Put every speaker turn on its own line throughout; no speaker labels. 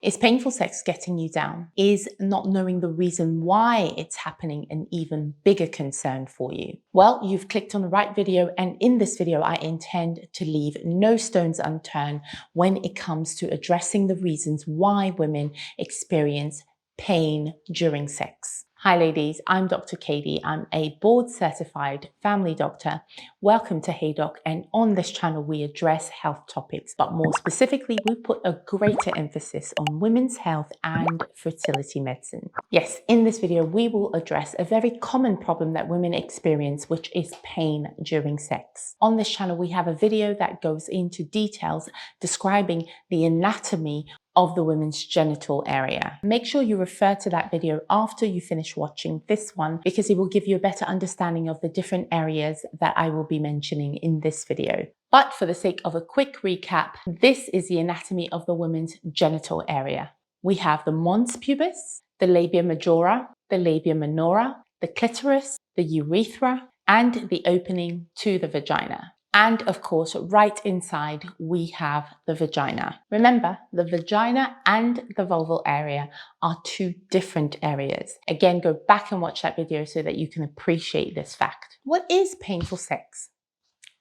Is painful sex getting you down? Is not knowing the reason why it's happening an even bigger concern for you? Well, you've clicked on the right video, and in this video, I intend to leave no stones unturned when it comes to addressing the reasons why women experience pain during sex. Hi ladies, I'm Dr. Kady. I'm a board certified family doctor. Welcome to Hey Doc, and on this channel we address health topics, but more specifically we put a greater emphasis on women's health and fertility medicine. Yes, in this video we will address a very common problem that women experience, which is pain during sex. On this channel we have a video that goes into details describing the anatomy of the women's genital area. Make sure you refer to that video after you finish watching this one, because it will give you a better understanding of the different areas that I will be mentioning in this video. But for the sake of a quick recap, this is the anatomy of the women's genital area. We have the mons pubis, the labia majora, the labia minora, the clitoris, the urethra, and the opening to the vagina. And of course, right inside, we have the vagina. Remember, the vagina and the vulval area are two different areas. Again, go back and watch that video so that you can appreciate this fact. What is painful sex?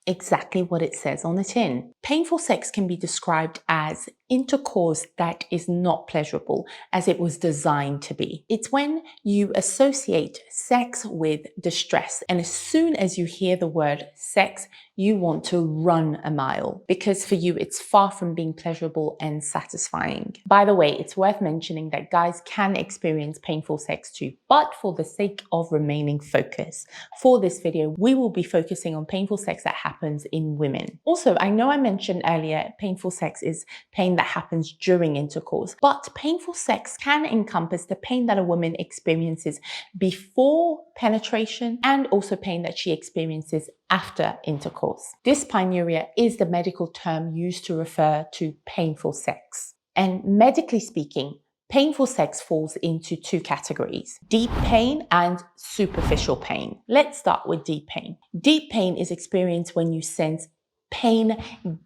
Exactly what it says on the tin. Painful sex can be described as intercourse that is not pleasurable as it was designed to be. It's when you associate sex with distress, and as soon as you hear the word sex, you want to run a mile, because for you it's far from being pleasurable and satisfying. By the way, it's worth mentioning that guys can experience painful sex too, but for the sake of remaining focused for this video, we will be focusing on painful sex that happens in women. Also, I know I mentioned earlier painful sex is pain that happens during intercourse, but painful sex can encompass the pain that a woman experiences before penetration and also pain that she experiences after intercourse. Dyspareunia is the medical term used to refer to painful sex. And medically speaking, painful sex falls into two categories: deep pain and superficial pain. Let's start with deep pain. Deep pain is experienced when you sense pain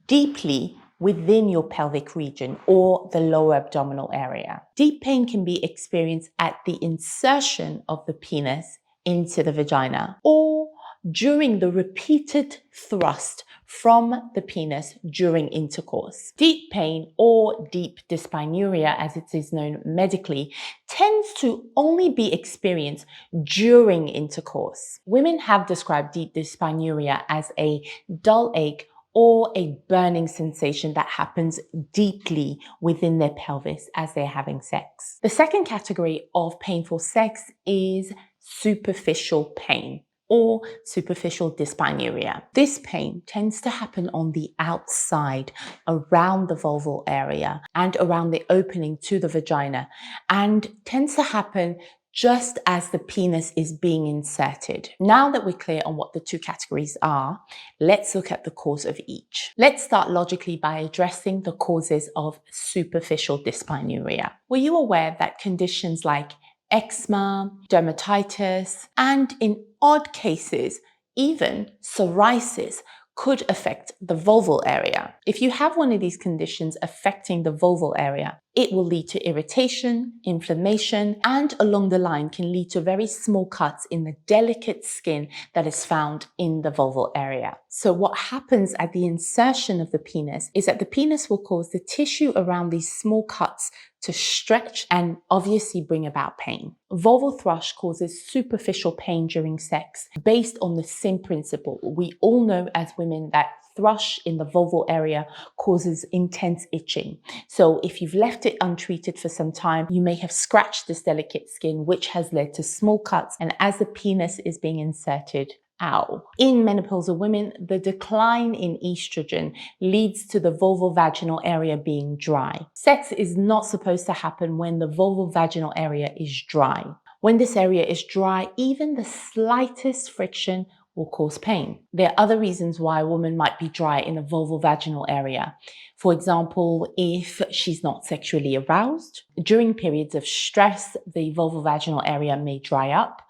deeply within your pelvic region or the lower abdominal area. Deep pain can be experienced at the insertion of the penis into the vagina or during the repeated thrust from the penis during intercourse. Deep pain, or deep dyspareunia as it is known medically, tends to only be experienced during intercourse. Women have described deep dyspareunia as a dull ache or a burning sensation that happens deeply within their pelvis as they're having sex. The second category of painful sex is superficial pain, or superficial dyspareunia. This pain tends to happen on the outside, around the vulval area and around the opening to the vagina, and tends to happen just as the penis is being inserted. Now that we're clear on what the two categories are, let's look at the cause of each. Let's start logically by addressing the causes of superficial dyspareunia. Were you aware that conditions like eczema, dermatitis, and in odd cases, even psoriasis could affect the vulval area? If you have one of these conditions affecting the vulval area, it will lead to irritation, inflammation, and along the line can lead to very small cuts in the delicate skin that is found in the vulval area. So what happens at the insertion of the penis is that the penis will cause the tissue around these small cuts to stretch and obviously bring about pain. Vulval thrush causes superficial pain during sex based on the same principle. We all know as women that thrush in the vulval area causes intense itching. So if you've left it untreated for some time, you may have scratched this delicate skin, which has led to small cuts. And as the penis is being inserted, ow. In menopausal women, the decline in estrogen leads to the vulvovaginal area being dry. Sex is not supposed to happen when the vulvovaginal area is dry. When this area is dry, even the slightest friction will cause pain. There are other reasons why a woman might be dry in the vulvovaginal area. For example, if she's not sexually aroused, during periods of stress, the vulvovaginal area may dry up.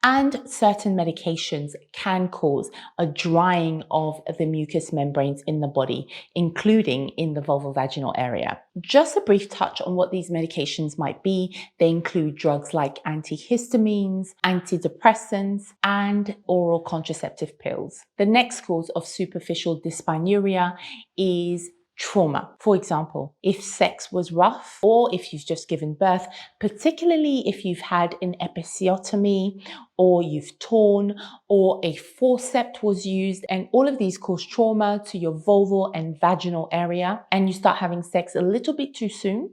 And certain medications can cause a drying of the mucous membranes in the body, including in the vulvovaginal area. Just a brief touch on what these medications might be. They include drugs like antihistamines, antidepressants, and oral contraceptive pills. The next cause of superficial dyspareunia is trauma. For example, if sex was rough or if you've just given birth, particularly if you've had an episiotomy or you've torn or a forceps was used, and all of these cause trauma to your vulval and vaginal area, and you start having sex a little bit too soon,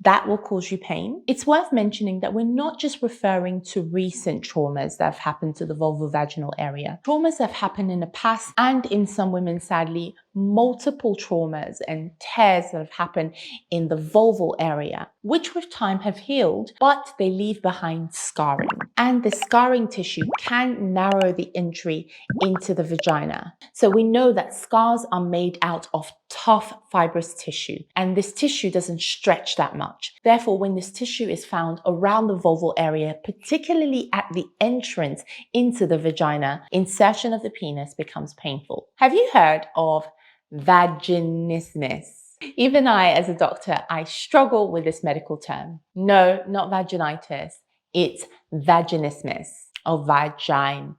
that will cause you pain. It's worth mentioning that we're not just referring to recent traumas that have happened to the vulvovaginal area. Traumas have happened in the past, and in some women, sadly, multiple traumas and tears that have happened in the vulval area, which with time have healed, but they leave behind scarring. And the scarring tissue can narrow the entry into the vagina. So we know that scars are made out of tough fibrous tissue, and this tissue doesn't stretch that much. Therefore, when this tissue is found around the vulval area, particularly at the entrance into the vagina, insertion of the penis becomes painful. Have you heard of vaginismus? Even I, as a doctor, I struggle with this medical term. No, not vaginitis. It's vaginismus or vaginismus.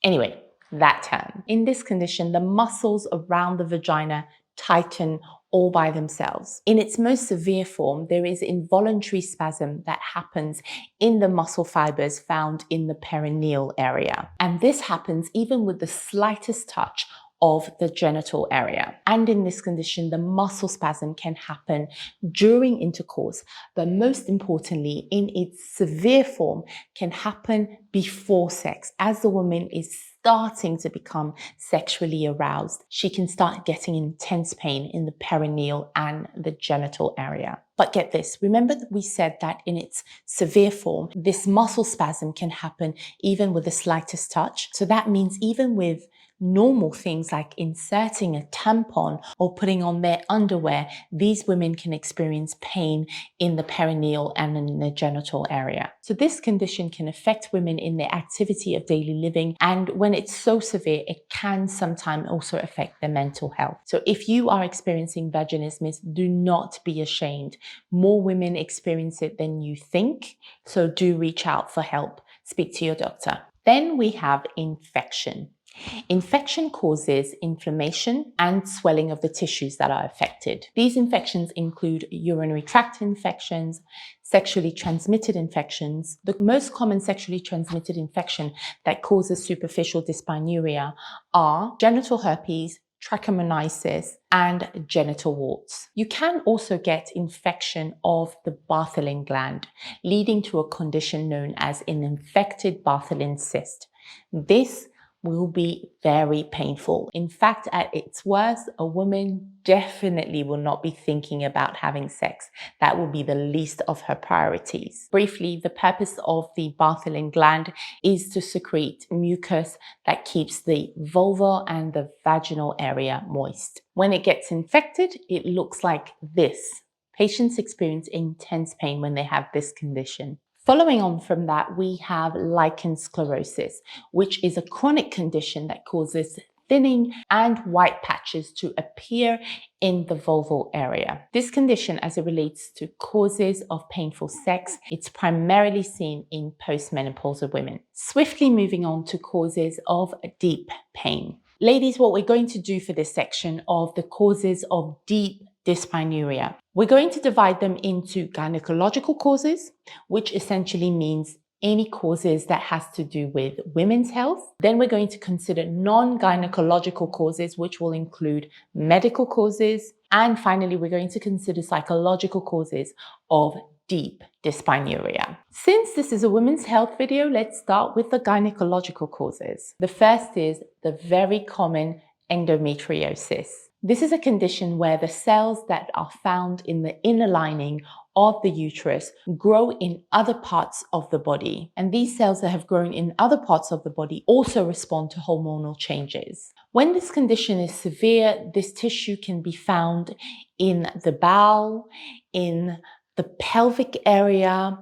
Anyway, that term. In this condition, the muscles around the vagina tighten all by themselves. In its most severe form, there is involuntary spasm that happens in the muscle fibers found in the perineal area. And this happens even with the slightest touch of the genital area. And in this condition, the muscle spasm can happen during intercourse, but most importantly, in its severe form, can happen before sex. As the woman is starting to become sexually aroused, she can start getting intense pain in the perineal and the genital area. But get this, remember that we said that in its severe form, this muscle spasm can happen even with the slightest touch. So that means even with normal things like inserting a tampon or putting on their underwear, these women can experience pain in the perineal and in the genital area. So this condition can affect women in their activity of daily living, and when it's so severe, it can sometimes also affect their mental health. So if you are experiencing vaginismus, do not be ashamed. More women experience it than you think, so do reach out for help. Speak to your doctor. Then we have infection. Infection causes inflammation and swelling of the tissues that are affected. These infections include urinary tract infections, sexually transmitted infections. The most common sexually transmitted infection that causes superficial dyspareunia are genital herpes, trichomoniasis, and genital warts. You can also get infection of the Bartholin gland, leading to a condition known as an infected Bartholin cyst. This will be very painful. In fact, at its worst, a woman definitely will not be thinking about having sex. That will be the least of her priorities. Briefly, the purpose of the Bartholin gland is to secrete mucus that keeps the vulva and the vaginal area moist. When it gets infected, it looks like this. Patients experience intense pain when they have this condition. Following on from that, we have lichen sclerosis, which is a chronic condition that causes thinning and white patches to appear in the vulval area. This condition, as it relates to causes of painful sex, it's primarily seen in postmenopausal women. Swiftly moving on to causes of deep pain. Ladies, what we're going to do for this section of the causes of deep dyspareunia, we're going to divide them into gynecological causes, which essentially means any causes that has to do with women's health. Then we're going to consider non-gynecological causes, which will include medical causes. And finally, we're going to consider psychological causes of deep dyspareunia. Since this is a women's health video, let's start with the gynecological causes. The first is the very common endometriosis. This is a condition where the cells that are found in the inner lining of the uterus grow in other parts of the body. And these cells that have grown in other parts of the body also respond to hormonal changes. When this condition is severe, this tissue can be found in the bowel, in the pelvic area.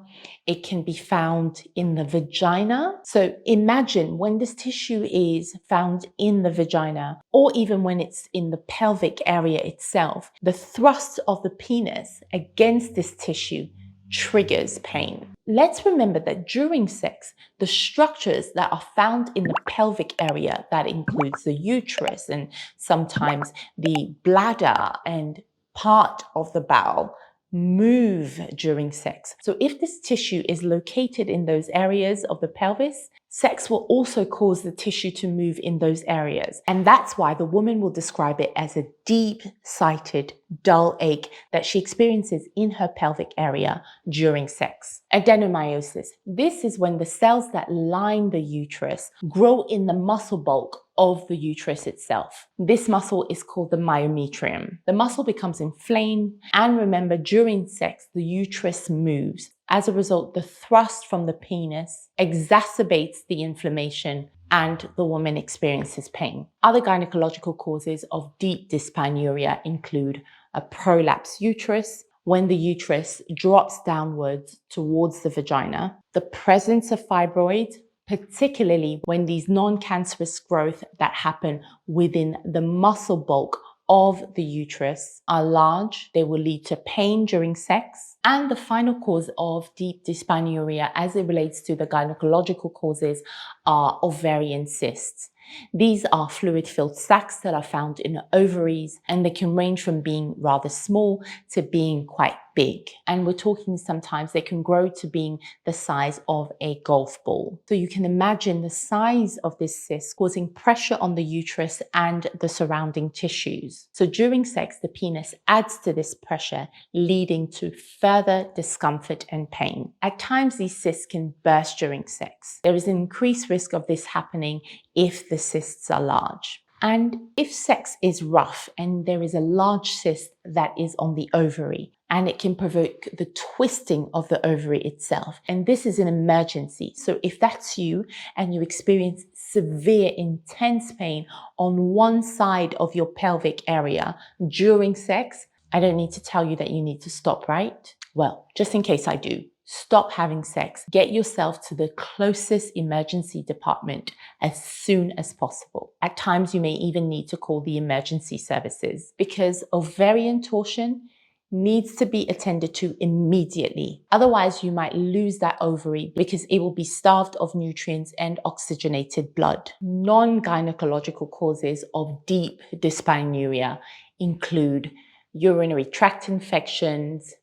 It can be found in the vagina. So imagine when this tissue is found in the vagina, or even when it's in the pelvic area itself, the thrust of the penis against this tissue triggers pain. Let's remember that during sex, the structures that are found in the pelvic area, that includes the uterus and sometimes the bladder and part of the bowel, move during sex. So if this tissue is located in those areas of the pelvis, sex will also cause the tissue to move in those areas. And that's why the woman will describe it as a deep-sighted, dull ache that she experiences in her pelvic area during sex. Adenomyosis. This is when the cells that line the uterus grow in the muscle bulk of the uterus itself. This muscle is called the myometrium. The muscle becomes inflamed, and remember, during sex, the uterus moves. As a result, the thrust from the penis exacerbates the inflammation and the woman experiences pain. Other gynecological causes of deep dyspareunia include a prolapsed uterus, when the uterus drops downwards towards the vagina, the presence of fibroids, particularly when these non-cancerous growth that happen within the muscle bulk of the uterus are large. They will lead to pain during sex. And the final cause of deep dyspareunia as it relates to the gynecological causes are ovarian cysts. These are fluid-filled sacs that are found in the ovaries, and they can range from being rather small to being quite big. And we're talking sometimes they can grow to being the size of a golf ball. So you can imagine the size of this cyst causing pressure on the uterus and the surrounding tissues. So during sex, the penis adds to this pressure, leading to further discomfort and pain. At times, these cysts can burst during sex. There is an increased risk of this happening if the cysts are large. And if sex is rough and there is a large cyst that is on the ovary, and it can provoke the twisting of the ovary itself. And this is an emergency. So if that's you and you experience severe, intense pain on one side of your pelvic area during sex, I don't need to tell you that you need to stop, right? Well, just in case I do. Stop having sex. Get yourself to the closest emergency department as soon as possible. At times, you may even need to call the emergency services because ovarian torsion needs to be attended to immediately. Otherwise, you might lose that ovary because it will be starved of nutrients and oxygenated blood. Non-gynecological causes of deep dyspareunia include urinary tract infections,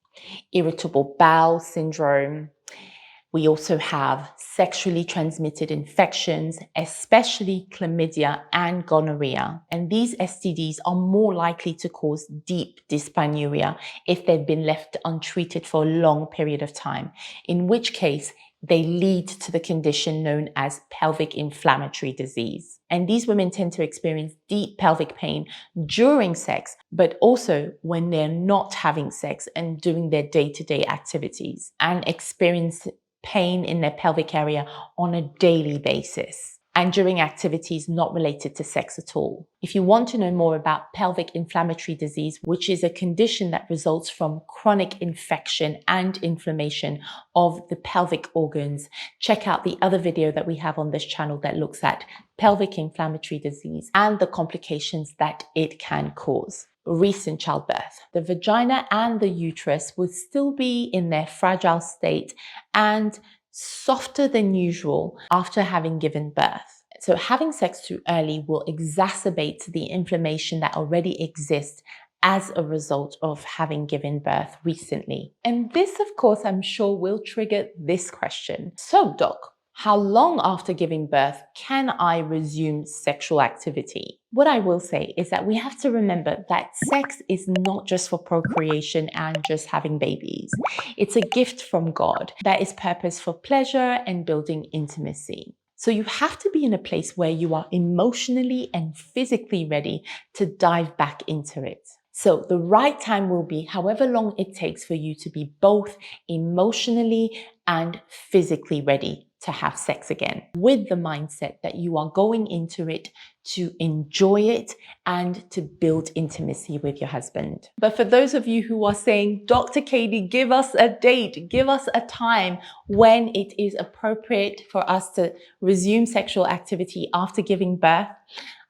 irritable bowel syndrome. We also have sexually transmitted infections, especially chlamydia and gonorrhea. And these STDs are more likely to cause deep dyspareunia if they've been left untreated for a long period of time, in which case they lead to the condition known as pelvic inflammatory disease. And these women tend to experience deep pelvic pain during sex, but also when they're not having sex and doing their day-to-day activities, and experience pain in their pelvic area on a daily basis and during activities not related to sex at all. If you want to know more about pelvic inflammatory disease, which is a condition that results from chronic infection and inflammation of the pelvic organs, check out the other video that we have on this channel that looks at pelvic inflammatory disease and the complications that it can cause. Recent childbirth. The vagina and the uterus will still be in their fragile state and softer than usual after having given birth. So having sex too early will exacerbate the inflammation that already exists as a result of having given birth recently. And this, of course, I'm sure will trigger this question. So, doc, how long after giving birth can I resume sexual activity? What I will say is that we have to remember that sex is not just for procreation and just having babies. It's a gift from God that is purposed for pleasure and building intimacy. So you have to be in a place where you are emotionally and physically ready to dive back into it. So the right time will be however long it takes for you to be both emotionally and physically ready to have sex again, with the mindset that you are going into it to enjoy it and to build intimacy with your husband. But for those of you who are saying, Dr. Kady, give us a date, give us a time when it is appropriate for us to resume sexual activity after giving birth,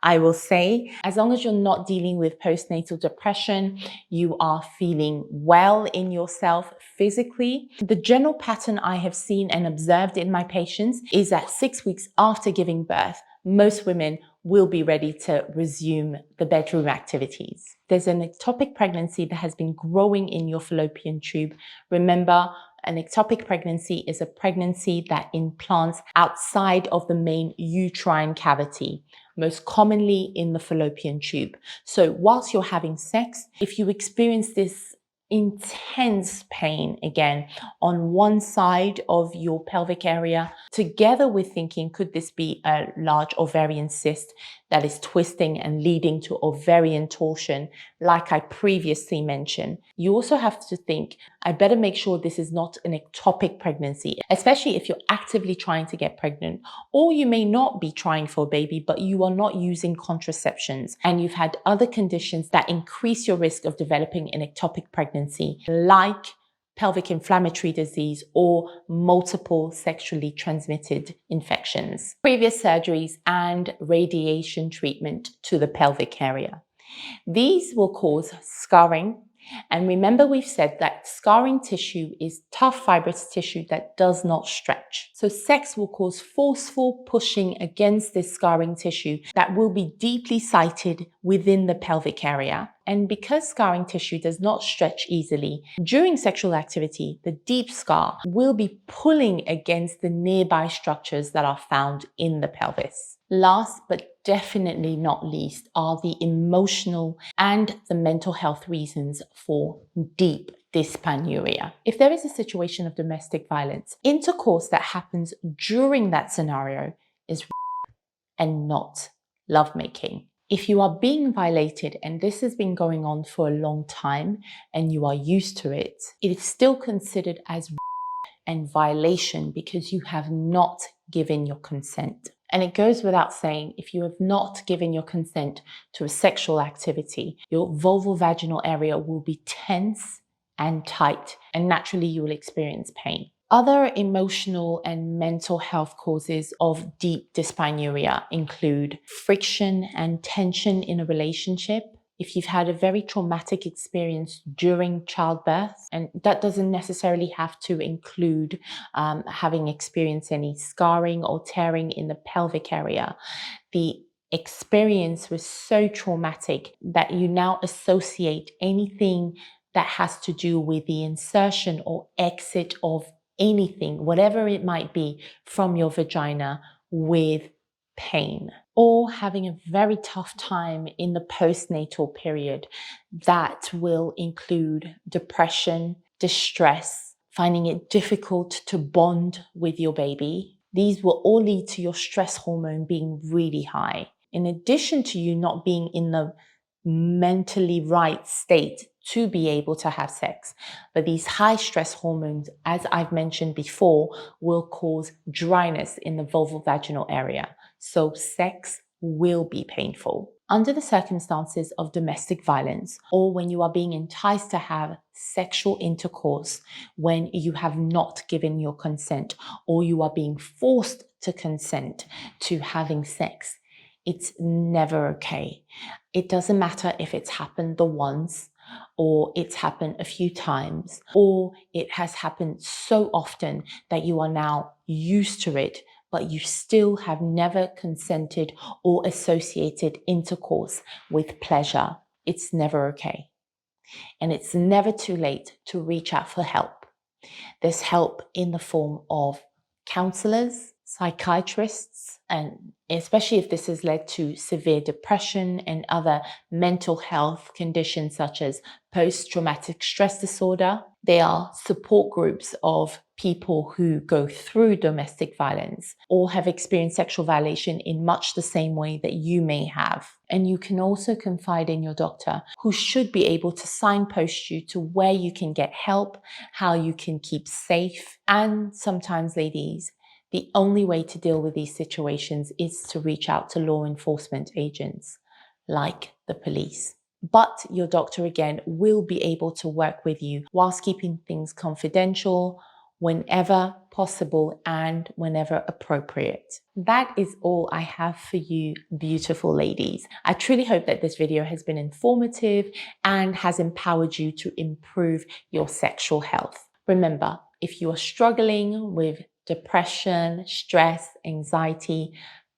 I will say, as long as you're not dealing with postnatal depression, you are feeling well in yourself physically. The general pattern I have seen and observed in my patients is that 6 weeks after giving birth, most women will be ready to resume the bedroom activities. There's an ectopic pregnancy that has been growing in your fallopian tube. Remember, an ectopic pregnancy is a pregnancy that implants outside of the main uterine cavity, most commonly in the fallopian tube. So whilst you're having sex, if you experience this intense pain again on one side of your pelvic area, together with thinking, could this be a large ovarian cyst that is twisting and leading to ovarian torsion, like I previously mentioned, you also have to think, I better make sure this is not an ectopic pregnancy, especially if you're actively trying to get pregnant, or you may not be trying for a baby, but you are not using contraceptions and you've had other conditions that increase your risk of developing an ectopic pregnancy, like pelvic inflammatory disease or multiple sexually transmitted infections, previous surgeries, and radiation treatment to the pelvic area. These will cause scarring. And remember, we've said that scarring tissue is tough fibrous tissue that does not stretch. So sex will cause forceful pushing against this scarring tissue that will be deeply sited within the pelvic area. And because scarring tissue does not stretch easily, during sexual activity, the deep scar will be pulling against the nearby structures that are found in the pelvis. Last but definitely not least are the emotional and the mental health reasons for deep dyspareunia. If there is a situation of domestic violence, intercourse that happens during that scenario is and not lovemaking. If you are being violated and this has been going on for a long time and you are used to it, it is still considered as and violation because you have not given your consent. And it goes without saying, if you have not given your consent to a sexual activity, your vulvovaginal area will be tense and tight, and naturally you will experience pain. Other emotional and mental health causes of deep dyspareunia include friction and tension in a relationship. If you've had a very traumatic experience during childbirth, and that doesn't necessarily have to include having experienced any scarring or tearing in the pelvic area, the experience was so traumatic that you now associate anything that has to do with the insertion or exit of anything, whatever it might be, from your vagina with pain, or having a very tough time in the postnatal period. That will include depression, distress, finding it difficult to bond with your baby. These will all lead to your stress hormone being really high. In addition to you not being in the mentally right state to be able to have sex. But these high stress hormones, as I've mentioned before, will cause dryness in the vulvovaginal area. So sex will be painful. Under the circumstances of domestic violence, or when you are being enticed to have sexual intercourse when you have not given your consent, or you are being forced to consent to having sex, it's never okay. It doesn't matter if it's happened the once, or it's happened a few times, or it has happened so often that you are now used to it, but you still have never consented or associated intercourse with pleasure. It's never okay. And it's never too late to reach out for help. There's help in the form of counselors, psychiatrists, and especially if this has led to severe depression and other mental health conditions such as post-traumatic stress disorder. There are support groups of people who go through domestic violence or have experienced sexual violation in much the same way that you may have. And you can also confide in your doctor, who should be able to signpost you to where you can get help, how you can keep safe, and sometimes, ladies, The only way to deal with these situations is to reach out to law enforcement agents like the police. But your doctor, again, will be able to work with you whilst keeping things confidential whenever possible and whenever appropriate. That is all I have for you, beautiful ladies. I truly hope that this video has been informative and has empowered you to improve your sexual health. Remember, if you are struggling with depression, stress, anxiety,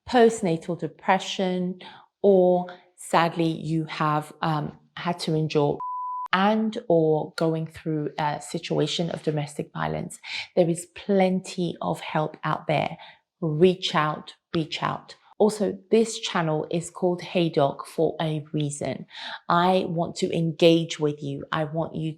postnatal depression, or sadly you have had to endure and or going through a situation of domestic violence, there is plenty of help out there. Reach out, reach out. Also, this channel is called Hey Doc for a reason. I want to engage with you. I want you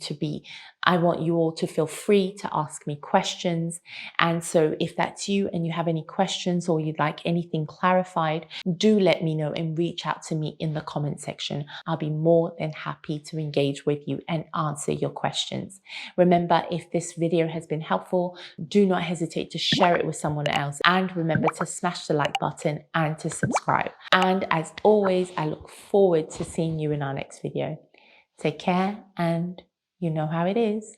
all to feel free to ask me questions. And so if that's you and you have any questions or you'd like anything clarified, do let me know and reach out to me in the comment section. I'll be more than happy to engage with you and answer your questions. Remember, if this video has been helpful, do not hesitate to share it with someone else. And remember to smash the like button and to subscribe. And as always, I look forward to seeing you in our next video. Take care, and you know how it is.